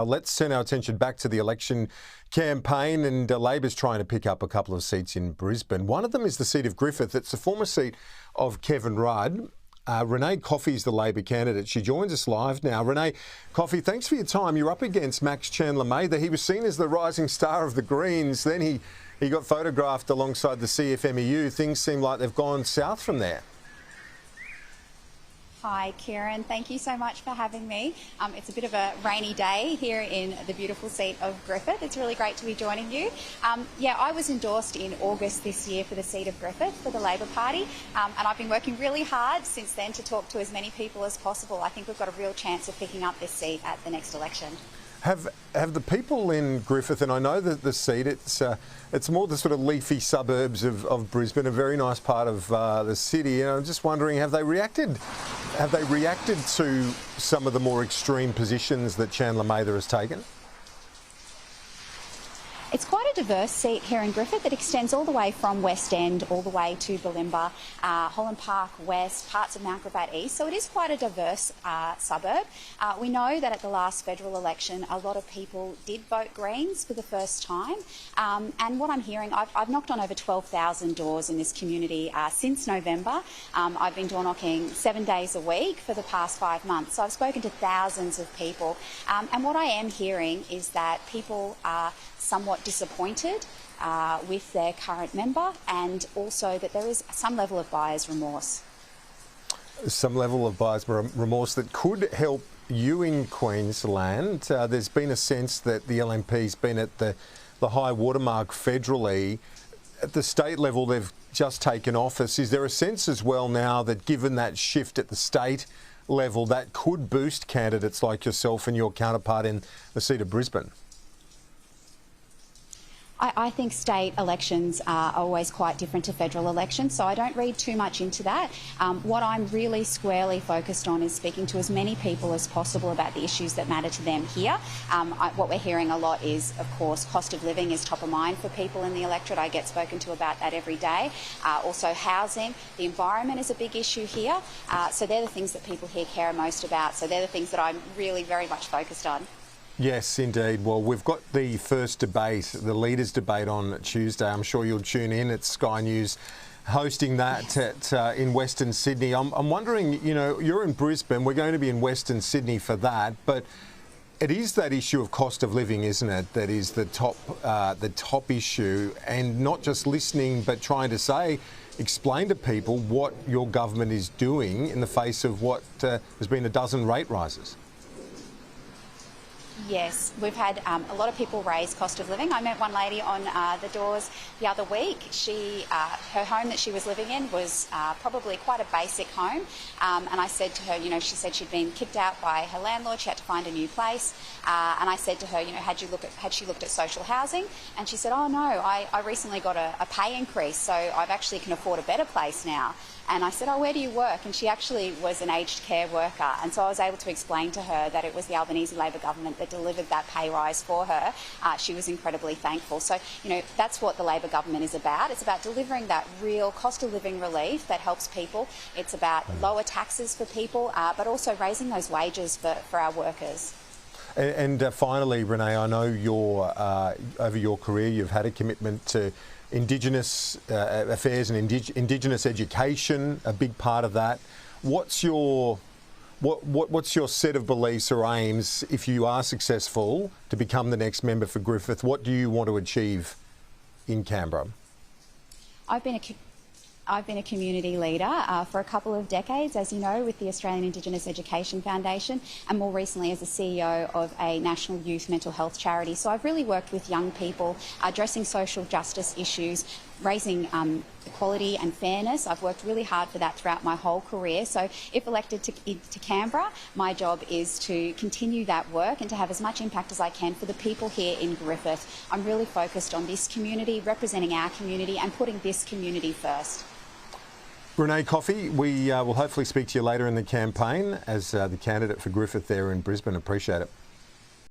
Let's turn our attention back to the election campaign, and Labor's trying to pick up a couple of seats in Brisbane. One of them is the seat of Griffith. It's the former seat of Kevin Rudd. Renee Coffey is the Labor candidate. She joins us live now. Renee Coffey, thanks for your time. You're up against Max Chandler-Mather. He was seen as the rising star of the Greens. Then he got photographed alongside the CFMEU. Things seem like they've gone south from there. Hi, Kieran. Thank you so much for having me. It's a bit of a rainy day here in the beautiful seat of Griffith. It's really great to be joining you. I was endorsed in August this year for the seat of Griffith for the Labor Party, and I've been working really hard since then to talk to as many people as possible. I think we've got a real chance of picking up this seat at the next election. Have the people in Griffith, and I know that the seat, it's more the sort of leafy suburbs of Brisbane, a very nice part of the city. And I'm just wondering, have they reacted to some of the more extreme positions that Chandler-Mather has taken? It's quite a diverse seat here in Griffith. It extends all the way from West End all the way to Bulimba, Holland Park West, parts of Mount Gravatt East. So it is quite a diverse suburb. We know that at the last federal election, a lot of people did vote Greens for the first time. And what I'm hearing, I've knocked on over 12,000 doors in this community since November. I've been door knocking 7 days a week for the past 5 months. So I've spoken to thousands of people. And what I am hearing is that people are somewhat disappointed with their current member, and also that there is some level of buyer's remorse. Some level of buyer's remorse that could help you in Queensland. There's been a sense that the LNP's been at the high watermark federally. At the state level, they've just taken office. Is there a sense as well now that given that shift at the state level, that could boost candidates like yourself and your counterpart in the seat of Brisbane? I think state elections are always quite different to federal elections, so I don't read too much into that. What I'm really squarely focused on is speaking to as many people as possible about the issues that matter to them here. What we're hearing a lot is, of course, cost of living is top of mind for people in the electorate. I get spoken to about that every day. Also housing, the environment is a big issue here. So they're the things that people here care most about. So they're the things that I'm really very much focused on. Yes, indeed. Well, we've got the first debate, the leaders' debate on Tuesday. I'm sure you'll tune in. It's Sky News hosting that in Western Sydney. I'm wondering, you know, you're in Brisbane. We're going to be in Western Sydney for that, but it is that issue of cost of living, isn't it, that is the top issue, and not just listening, but trying to explain to people what your government is doing in the face of what has been a dozen rate rises. Yes, we've had a lot of people raise cost of living. I met one lady on the doors the other week. Her home that she was living in was probably quite a basic home. And I said to her, you know, she said she'd been kicked out by her landlord. She had to find a new place. And I said to her, you know, had she looked at social housing? And she said, oh no, I recently got a pay increase, so I've actually can afford a better place now. And I said, oh, where do you work? And she actually was an aged care worker. And so I was able to explain to her that it was the Albanese Labor government that delivered that pay rise for her. She was incredibly thankful. So, you know, that's what the Labor government is about. It's about delivering that real cost of living relief that helps people. It's about lower taxes for people, but also raising those wages for our workers. And finally, Renee, I know over your career you've had a commitment to Indigenous affairs and Indigenous education, a big part of that. What's your set of beliefs or aims if you are successful to become the next member for Griffith? What do you want to achieve in Canberra? I've been a community leader for a couple of decades, as you know, with the Australian Indigenous Education Foundation, and more recently as the CEO of a national youth mental health charity. So I've really worked with young people, addressing social justice issues, raising equality and fairness. I've worked really hard for that throughout my whole career. So if elected to Canberra, my job is to continue that work and to have as much impact as I can for the people here in Griffith. I'm really focused on this community, representing our community and putting this community first. Renee Coffey, we will hopefully speak to you later in the campaign as the candidate for Griffith there in Brisbane. Appreciate it.